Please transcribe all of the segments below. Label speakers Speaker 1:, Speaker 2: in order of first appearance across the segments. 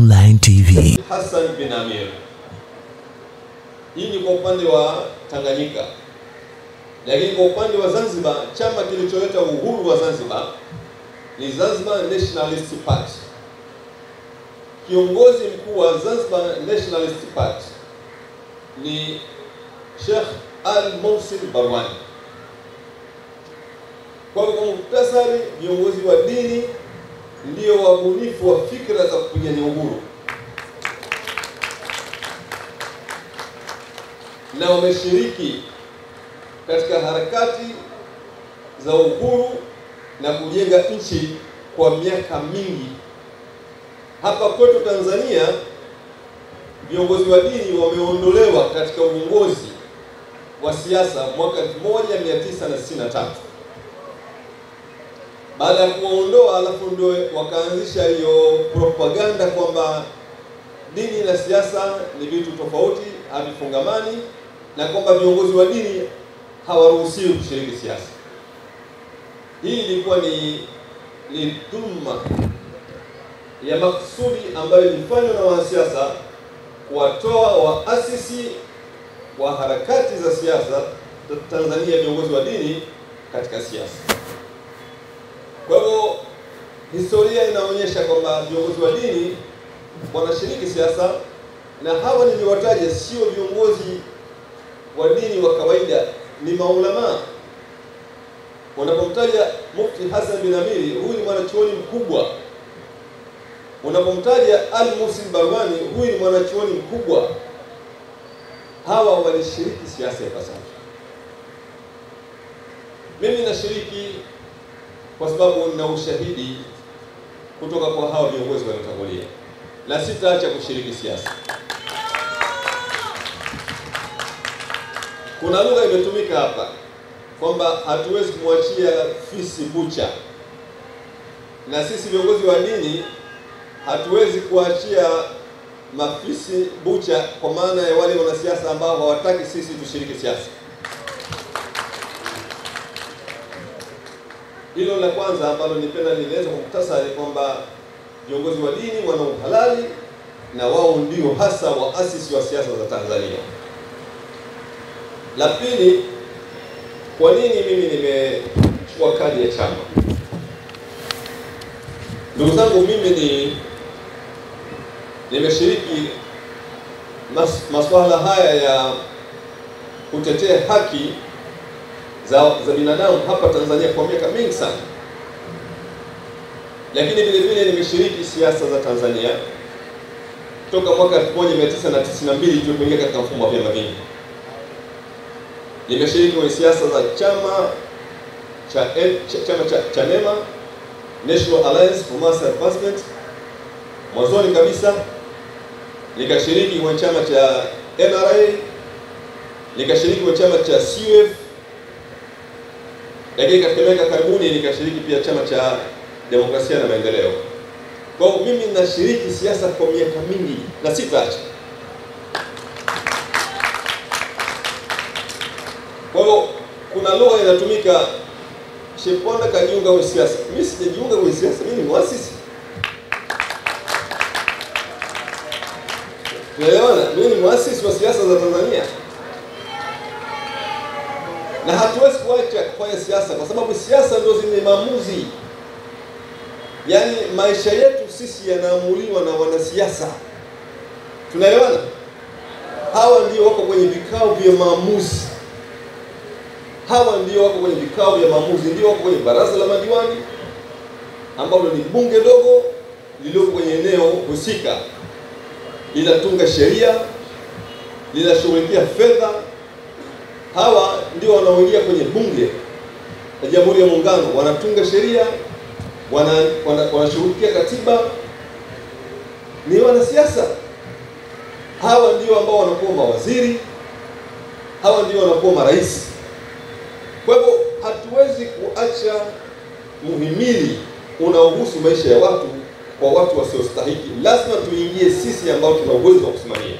Speaker 1: Online TV.
Speaker 2: Hassan bin Amir. Hii ni kwa upande wa Tanganyika. Lakini kwa upande wa Zanzibar, chama kilicholeta uhuru wa Zanzibar ni Zanzibar Nationalist Party. Kiongozi mkuu wa Zanzibar Nationalist Party ni Sheikh Al-Muhsin Barwani. Kwa muhtasari, viongozi wa dini ndio wabunifu wa fikra za kupigania uhuru, na wameshiriki katika harakati za uhuru na kujenga nchi kwa miaka mingi. Hapa kwetu Tanzania, viongozi wa dini wameondolewa katika uongozi wa siasa mwaka 1963. Baada ya kuondoa, alafu ndio wakaanzisha hiyo propaganda kwamba dini na siasa ni vitu tofauti, havifungamani, na kwamba viongozi wa dini hawaruhusiwi kushiriki siasa. Hii ilikuwa ni dhulma ya makusudi ambayo ilifanywa na wanasiasa kuwatoa waasisi wa harakati za siasa Tanzania, viongozi wa dini katika siasa. Kwa hivyo historia inaonyesha kwamba viongozi wa dini wanashiriki siasa, na hawa niliwataja sio viongozi wa dini wa kawaida, ni maulama. Unapomtaja Mufti Hassan bin Amiri, huyu ni mwanachuoni mkubwa. Unapomtaja Al-Muhsin Barwani, huyu ni mwanachuoni mkubwa. Hawa walishiriki siasa ipasavyo. Mimi nashiriki kwa sababu nina ushahidi kutoka kwa hawa viongozi waliotangulia, na sitaacha kushiriki siasa. Kuna lugha imetumika hapa kwamba hatuwezi kumwachia fisi bucha, na sisi viongozi wa dini hatuwezi kuachia mafisi bucha, kwa maana ya wale wanasiasa ambao hawataki sisi tushiriki siasa. Hilo la kwanza ambalo nipenda nieleze kwa muhtasari kwamba viongozi wa dini wana uhalali na wao ndio hasa waasisi wa siasa za Tanzania. La pili, kwa nini mimi nimechukua kadi ya chama? Ndugu zangu, mimi nimeshiriki masuala haya ya kutetea haki za binadamu hapa Tanzania kwa miaka mingi sana. Lakini vile vile nimeshiriki siasa za Tanzania toka mwaka 1992 tulipoingia katika mfumo wa vyama vingi. Nimeshiriki kwenye siasa za chama cha NEMA, National Alliance for Mass Advancement. Mwanzoni kabisa nikashiriki kwenye chama cha NRA, nikashiriki kwenye chama cha CUF, lakini katika miaka karibuni nikashiriki pia chama cha Demokrasia na Maendeleo. Kwa hiyo mimi nashiriki siasa kwa miaka mingi na sitaacha. Kwa hiyo kuna lugha inatumika, Sheponda kajiunga kwenye siasa. Mimi sijajiunga kwenye siasa, mimi ni muasisi. Tunaelewana? Mimi ni muasisi wa siasa za Tanzania. Na hatuwezi kuacha kufanya siasa kwa sababu siasa ndio zenye maamuzi. Yaani maisha yetu sisi yanaamuliwa na wanasiasa. Tunaelewana? Hawa ndio wako kwenye vikao vya maamuzi. Hawa ndio wako kwenye vikao vya maamuzi, ndio wako kwenye baraza la madiwani ambalo ni bunge dogo lililoko kwenye eneo husika. Linatunga sheria, linashughulikia fedha. Hawa ndio wanaoingia kwenye bunge la Jamhuri ya Muungano, wanatunga sheria, wanashughulikia katiba. Ni wanasiasa. Hawa ndio ambao wanakuwa mawaziri, hawa ndio wanakuwa marais. Kwa hivyo hatuwezi kuacha muhimili unaohusu maisha ya watu kwa watu wasiostahiki. Lazima tuingie sisi ambao tuna uwezo wa kusimamia.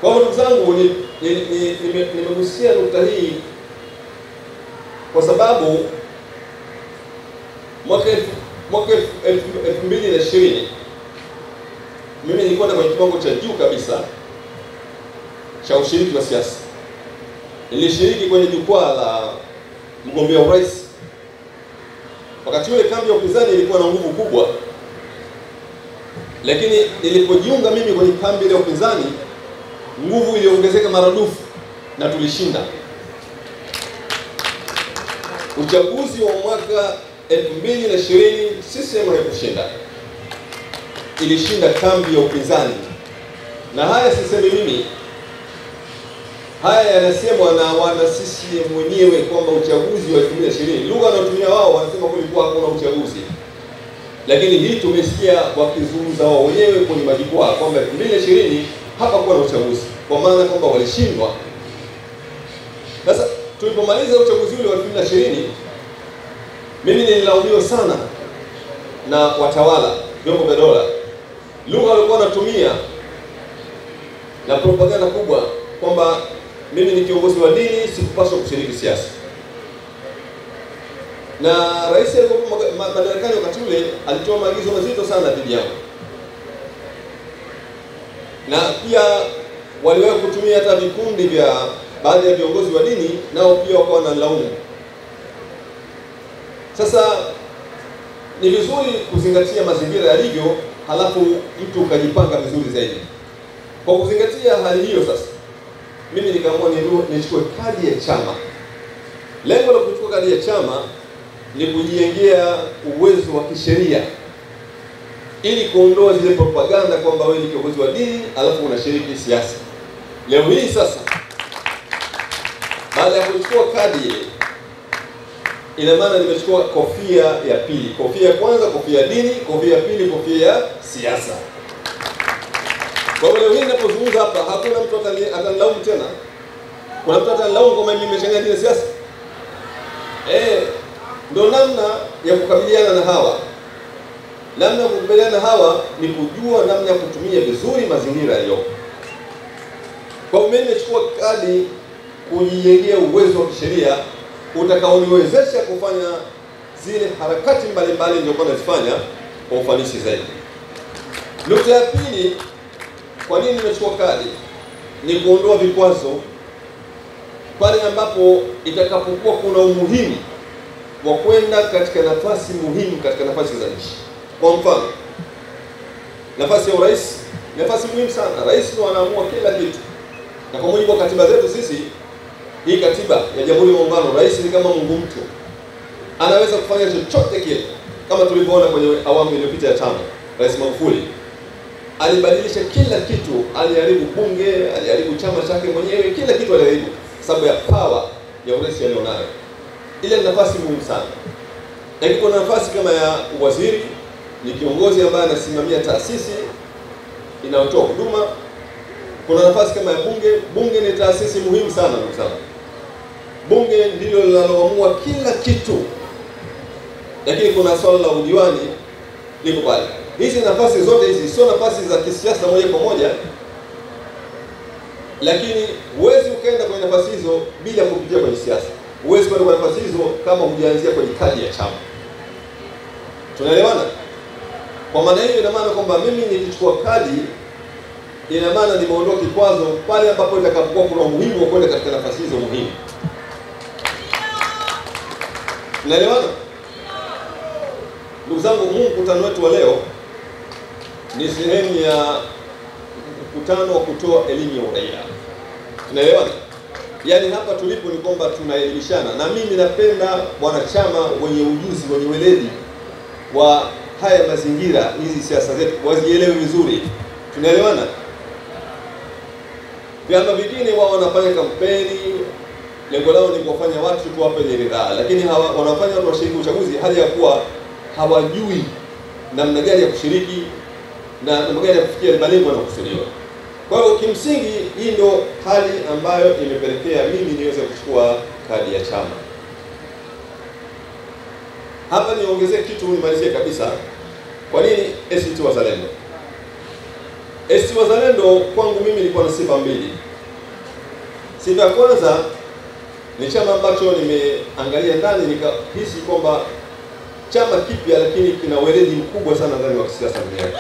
Speaker 2: Kwa hivyo ndugu zangu, nimegusia nukta hii kwa sababu mwaka mwaka 2020 mimi nilikuwa kwenye kiwango cha juu kabisa cha ushiriki wa siasa. Nilishiriki kwenye jukwaa la mgombea urais. Wakati ule kambi ya upinzani ilikuwa na nguvu kubwa, lakini nilipojiunga mimi kwenye kambi ile ya upinzani, nguvu iliongezeka maradufu na tulishinda. Uchaguzi wa mwaka 2020 CCM haikushinda, ilishinda kambi ya upinzani. Na haya sisemi mimi, haya yanasemwa na wana CCM wenyewe kwamba uchaguzi wa 2020, lugha wanayotumia wao wanasema kulikuwa hakuna uchaguzi, lakini hii tumesikia wakizungumza wao wenyewe kwenye majukwaa kwamba 2020 hapakuwa na uchaguzi, kwa maana kwamba walishindwa. Sasa tulipomaliza uchaguzi ule wa 2020, mimi nililaumiwa sana na watawala, vyombo vya dola. Lugha walikuwa wanatumia na propaganda kubwa kwamba mimi ni kiongozi wa dini, sikupaswa kushiriki siasa. Na rais alikuwa madarakani wakati ule alitoa maagizo mazito sana dhidi yangu. Na pia waliwahi kutumia hata vikundi vya baadhi ya viongozi wa dini, nao pia wakawa wanalaumu. Sasa ni vizuri kuzingatia mazingira yalivyo, halafu mtu ukajipanga vizuri zaidi. Kwa kuzingatia hali hiyo, sasa mimi nikaamua nichukue kadi ya chama. Lengo la kuchukua kadi ya chama ni kujijengea uwezo wa kisheria ili kuondoa zile propaganda kwamba wewe ni kiongozi wa dini alafu unashiriki siasa. Leo hii sasa, baada ya kuchukua kadi ile, ina maana nimechukua kofia ya pili. Kofia ya kwanza kofia ya dini, kofia ya pili kofia ya siasa. Kwa hiyo leo hii ninapozungumza hapa, hakuna mtu atanilaumu tena. Kuna mtu atanilaumu kwamba mimi nimechanganya dini na siasa? Ndio namna ya kukabiliana na hawa. Namna ya kukabiliana na hawa ni kujua namna ya kutumia vizuri mazingira yaliyopo. Kwa hiyo mimi nimechukua kadi kujijengea uwezo wa kisheria utakaoniwezesha kufanya zile harakati mbalimbali nilizokuwa nazifanya kwa ufanisi zaidi. Nukta ya pili, kwa nini nimechukua kadi? Ni kuondoa vikwazo pale ambapo itakapokuwa kuna umuhimu wa kwenda katika nafasi muhimu katika nafasi za nchi. Kwa mfano, nafasi ya urais, nafasi muhimu sana. Rais ndiye anaamua kila kitu. Na kwa mujibu wa katiba zetu sisi, hii katiba ya Jamhuri ya Muungano, rais ni kama Mungu mtu. Anaweza kufanya chochote kile. Kama tulivyoona kwenye awamu iliyopita ya tano, Rais Magufuli alibadilisha kila kitu, aliharibu bunge, aliharibu chama chake mwenyewe, kila kitu aliharibu sababu ya power ya urais alionayo. Ile nafasi muhimu sana. Lakini kuna nafasi kama ya waziri, ni kiongozi ambaye anasimamia taasisi inayotoa huduma. Kuna nafasi kama ya bunge. Bunge ni taasisi muhimu sana ndugu zangu. Bunge ndilo linaloamua kila kitu. Lakini kuna swala la udiwani liko pale. Hizi nafasi zote hizi sio nafasi za kisiasa moja kwa moja, lakini huwezi ukaenda kwenye nafasi hizo bila kupitia kwenye siasa. Huwezi kwenda kwenye nafasi hizo kama hujaanzia kwenye kadi ya chama. Tunaelewana? Kwa maana hiyo ina maana kwamba mimi nikichukua kadi, ina maana nimeondoa kikwazo pale ambapo itakapokuwa kuna umuhimu wa kwenda katika nafasi hizo muhimu. Tunaelewana? Ndugu zangu, mkutano wetu wa leo ni sehemu ya mkutano wa kutoa elimu ya uraia. Tunaelewana? Yaani hapa tulipo ni kwamba tunaelimishana, na mimi napenda wanachama wenye ujuzi, wenye weledi wa haya mazingira, hizi siasa zetu wazielewe vizuri. Tunaelewana? Vyama vingine wao wanafanya kampeni, lengo lao ni kuwafanya watu tuwape ridhaa, lakini wanafanya watu washiriki uchaguzi hali ya kuwa hawajui namna gani ya kushiriki na namna gani ya kufikia malengo yanayokusudiwa. Kwa hiyo kimsingi hii ndio hali ambayo imepelekea mimi niweze kuchukua kadi ya chama. Hapa niongezee kitu nimalizie kabisa. Kwa nini ACT Wazalendo? ACT Wazalendo kwangu mimi ilikuwa na sifa mbili. Sifa ya kwanza ni chama ambacho nimeangalia ndani nikahisi kwamba chama kipya lakini kina weledi mkubwa sana ndani wa siasa duniani.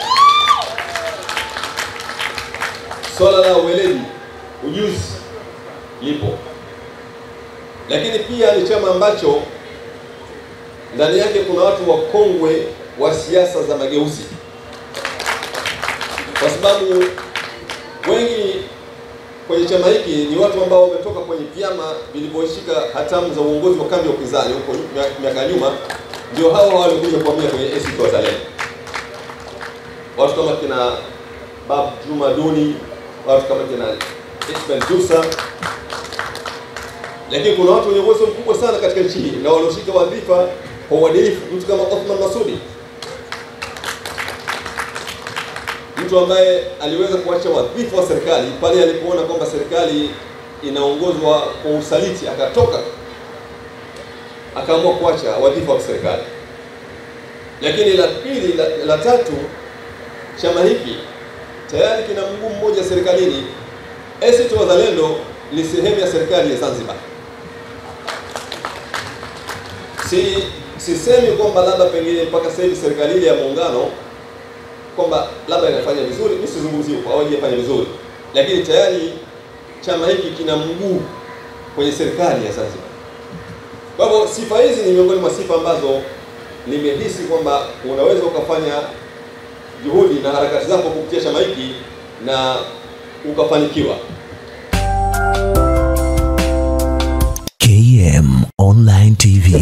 Speaker 2: Swala la weledi, ujuzi lipo. Lakini pia ni chama ambacho ndani yake kuna watu wakongwe wa siasa za mageuzi. Kwa sababu wengi kwenye chama hiki ni watu ambao wametoka kwenye vyama vilivyoshika hatamu za uongozi wa kambi ya upinzani huko miaka nyuma, ndio hao walikuja kuhamia kwenye ACT Wazalendo. Watu kama kina Babu Juma Duni, watu kama kina Ismail Jusa. Lakini kuna watu wenye uwezo mkubwa sana katika nchi hii na walioshika wadhifa kwa uadilifu, mtu kama Othman Masudi. Mtu ambaye aliweza kuacha wadhifa wa serikali pale alipoona kwamba serikali inaongozwa kwa usaliti, akatoka akaamua kuacha wadhifa wa serikali. Lakini la pili, la tatu, chama hiki tayari kina mguu mmoja serikalini. ACT Wazalendo ni sehemu ya serikali ya Zanzibar. Sisemi kwamba labda pengine mpaka sasa hivi serikali ile ya muungano kwamba labda inafanya vizuri, mimi sizungumzii huko au haijafanya vizuri, lakini tayari chama hiki kina mguu kwenye serikali ya Zanzibar. Kwa hivyo sifa hizi ni miongoni mwa sifa ambazo nimehisi kwamba unaweza ukafanya juhudi na harakati zako kupitia chama hiki na ukafanikiwa.
Speaker 1: KM Online TV.